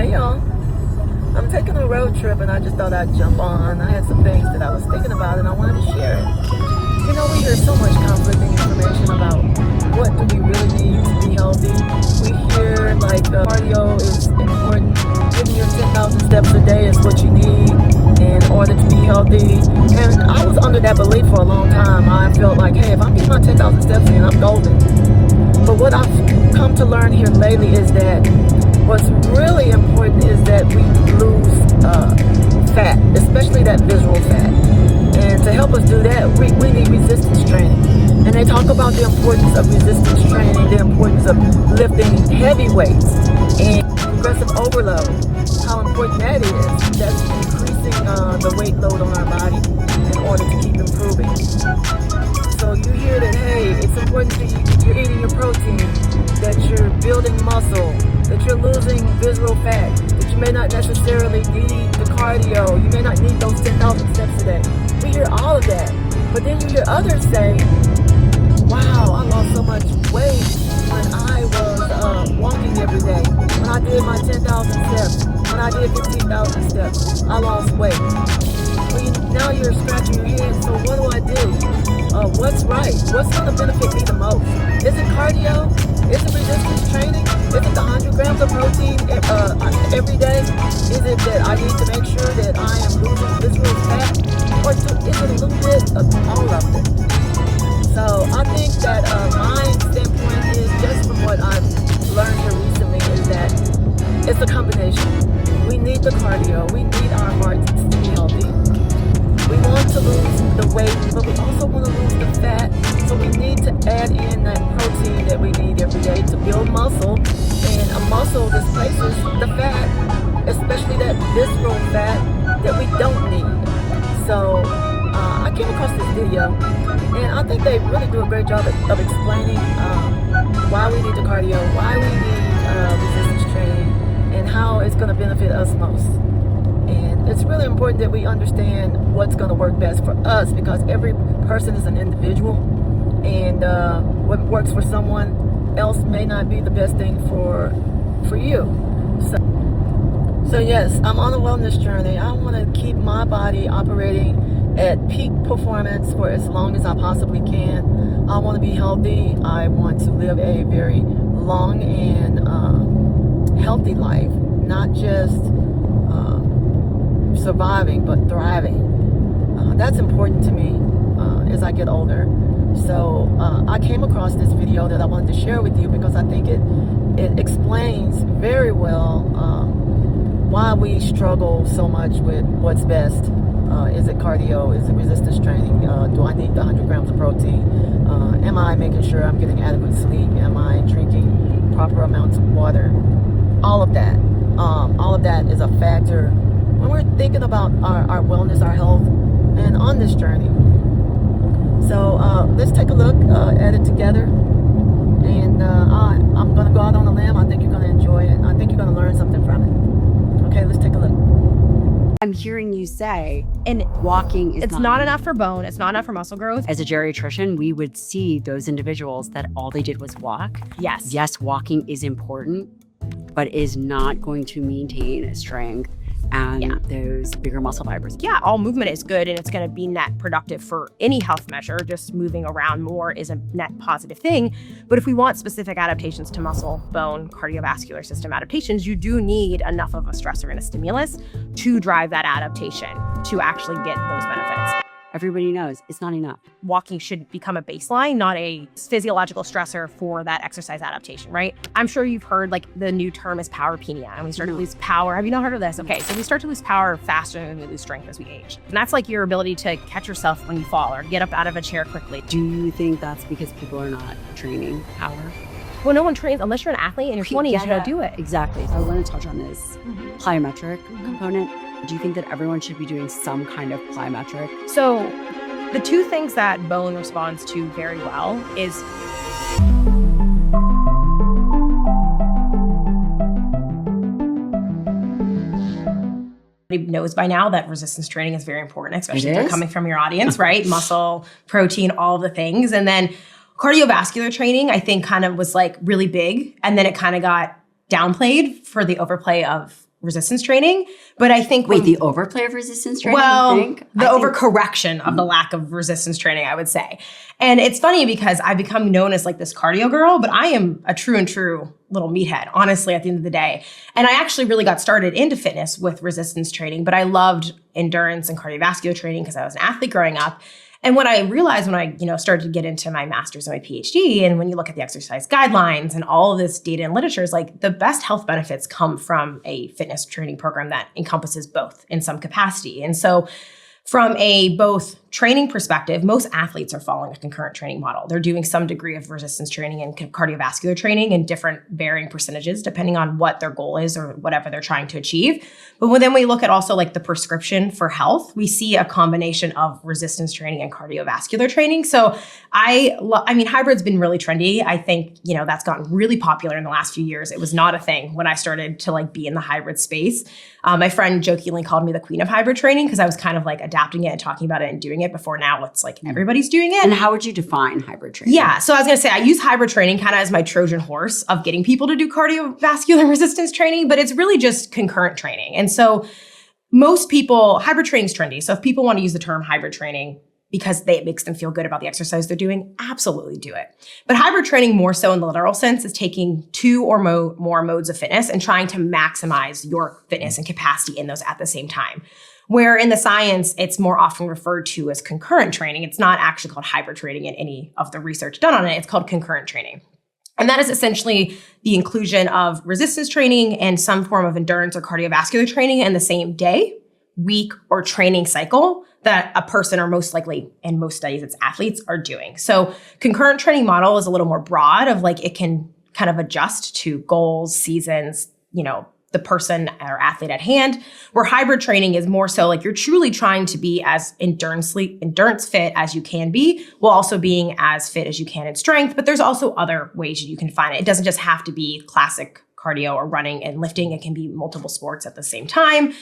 Hey y'all, I'm taking a road trip and I just thought I'd jump on. I had some things that I was thinking about and I wanted to share it. You know, we hear so much conflicting information about what do we really need to be healthy. We hear like cardio is important, getting your 10,000 steps a day is what you need in order to be healthy. And I was under that belief for a long time. I felt like, hey, if I'm getting my 10,000 steps in, I'm golden. But what I've come to learn here lately is that what's really important is that we lose fat, especially that visceral fat. And to help us do that, we need resistance training. And they talk about the importance of resistance training, the importance of lifting heavy weights and progressive overload, how important that is. That's increasing the weight load on our body in order to keep improving. So you hear that, hey, it's important that you're eating your protein, that you're building muscle, that you're losing visceral fat, that you may not necessarily need the cardio, you may not need those 10,000 steps a day. We hear all of that. But then you hear others say, wow, I lost so much weight when I was walking every day, when I did my 10,000 steps, when I did 15,000 steps, I lost weight. Well, now you're scratching your head, so what do I do? What's right? What's going to benefit me the most? Is it cardio? Is it resistance training? Is it the 100 grams of protein every day? Is it that I need to make sure that I am losing visceral fat? Or is it a little bit of all of it? So I think that my standpoint is, just from what I've learned here recently, is that it's a combination. We need the cardio. We need our hearts to be healthy. We want to lose the weight, but we also want to lose the fat. So we need to add in that protein that we need every day to build muscle. And a muscle displaces the fat, especially that visceral fat that we don't need. So I came across this video, and I think they really do a great job of explaining why we need the cardio, why we need resistance training, and how it's going to benefit us most. And it's really important that we understand what's going to work best for us, because every person is an individual, and what works for someone else may not be the best thing for you. So yes, I'm on a wellness journey. I want to keep my body operating at peak performance for as long as I possibly can. I want to be healthy. I want to live a very long and healthy life, not just surviving, but thriving. That's important to me as I get older. So I came across this video that I wanted to share with you because I think it explains very well why we struggle so much with what's best. Is it cardio? Is it resistance training? Do I need the 100 grams of protein? Am I making sure I'm getting adequate sleep? Am I drinking proper amounts of water? All of that. All of that is a factor when we're thinking about our wellness, our health, and on this journey. So let's take a look at it together. And I'm going to go out on a limb. I think you're going to enjoy it. I think you're going to learn something from it. Okay, let's take a look. I'm hearing you say, and walking is it's not enough for bone. It's not enough for muscle growth. As a geriatrician, we would see those individuals that all they did was walk. Yes. Yes, walking is important, but is not going to maintain strength and those bigger muscle fibers. Yeah, all movement is good, and it's going to be net productive for any health measure. Just moving around more is a net positive thing. But if we want specific adaptations to muscle, bone, cardiovascular system adaptations, you do need enough of a stressor and a stimulus to drive that adaptation to actually get those benefits. Everybody knows it's not enough. Walking should become a baseline, not a physiological stressor for that exercise adaptation, right? I'm sure you've heard like the new term is powerpenia, and we start to lose power. Have you not heard of this? Okay, so we start to lose power faster than we lose strength as we age. And that's like your ability to catch yourself when you fall or get up out of a chair quickly. Do you think that's because people are not training power? Well, no one trains unless you're an athlete and you're 20, you should do it. Exactly. So I want to touch on this plyometric component. Do you think that everyone should be doing some kind of plyometric? So the two things that bone responds to very well is knows by now that resistance training is very important, especially if they're coming from your audience, right? Muscle, protein, all the things. And then cardiovascular training, I think kind of was like really big. And then it kind of got downplayed for the overplay of resistance training. But I think the overplay of resistance training, well, you think? the overcorrection of the lack of resistance training, I would say. And it's funny because I've become known as like this cardio girl, but I am a true little meathead, honestly, at the end of the day. And I actually really got started into fitness with resistance training, but I loved endurance and cardiovascular training because I was an athlete growing up. And what I realized when I, started to get into my master's and my PhD, and when you look at the exercise guidelines and all of this data and literature, is like the best health benefits come from a fitness training program that encompasses both in some capacity. And so from a both training perspective, most athletes are following a concurrent training model. They're doing some degree of resistance training and cardiovascular training in different varying percentages, depending on what their goal is or whatever they're trying to achieve. But then we look at also like the prescription for health, we see a combination of resistance training and cardiovascular training. So I mean, hybrid's been really trendy. I think, that's gotten really popular in the last few years. It was not a thing when I started to like be in the hybrid space. My friend jokingly called me the queen of hybrid training because I was kind of like adapting it and talking about it and doing it before now it's like everybody's doing it. And how would you define hybrid training? Yeah. So I was going to say, I use hybrid training kind of as my Trojan horse of getting people to do cardiovascular resistance training, but it's really just concurrent training. And so most people, hybrid training is trendy. So if people want to use the term hybrid training because it makes them feel good about the exercise they're doing, absolutely do it. But hybrid training, more so in the literal sense, is taking two or more modes of fitness and trying to maximize your fitness and capacity in those at the same time. Where in the science, it's more often referred to as concurrent training. It's not actually called hybrid training in any of the research done on it. It's called concurrent training. And that is essentially the inclusion of resistance training and some form of endurance or cardiovascular training in the same day, week, or training cycle that a person, or most likely in most studies, it's athletes, are doing. So concurrent training model is a little more broad of like it can kind of adjust to goals, seasons, the person or athlete at hand, where hybrid training is more so like you're truly trying to be as endurance fit as you can be, while also being as fit as you can in strength. But there's also other ways you can find it. It doesn't just have to be classic cardio or running and lifting. It can be multiple sports at the same time.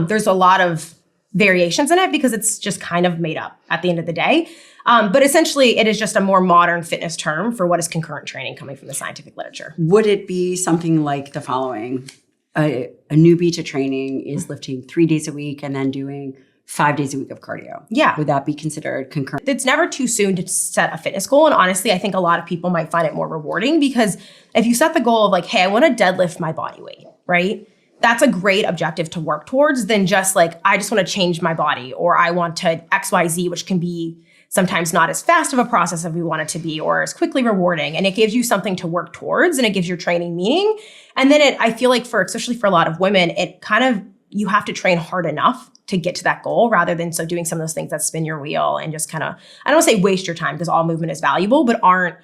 There's a lot of variations in it because it's just kind of made up at the end of the day. But essentially, it is just a more modern fitness term for what is concurrent training coming from the scientific literature. Would it be something like the following? A newbie to training is lifting 3 days a week and then doing 5 days a week of cardio. Yeah. Would that be considered concurrent? It's never too soon to set a fitness goal. And honestly, I think a lot of people might find it more rewarding because if you set the goal of like, hey, I want to deadlift my body weight, right? That's a great objective to work towards than just like, I just want to change my body or I want to XYZ, which can be sometimes not as fast of a process as we want it to be or as quickly rewarding. And it gives you something to work towards and it gives your training meaning. And then I feel like especially for a lot of women, it kind of, you have to train hard enough to get to that goal rather than doing some of those things that spin your wheel and just kind of, I don't want to say waste your time because all movement is valuable, but aren't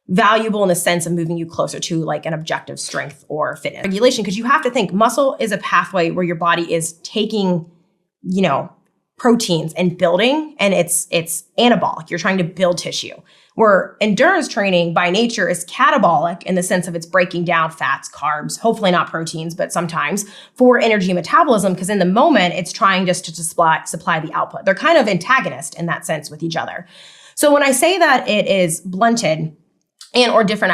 valuable in the sense of moving you closer to like an objective strength or fitness regulation. Because you have to think muscle is a pathway where your body is taking, proteins and building, and it's anabolic. You're trying to build tissue. Where endurance training by nature is catabolic in the sense of it's breaking down fats, carbs, hopefully not proteins, but sometimes for energy and metabolism, because in the moment it's trying just to supply the output. They're kind of antagonist in that sense with each other. So when I say that it is blunted and or different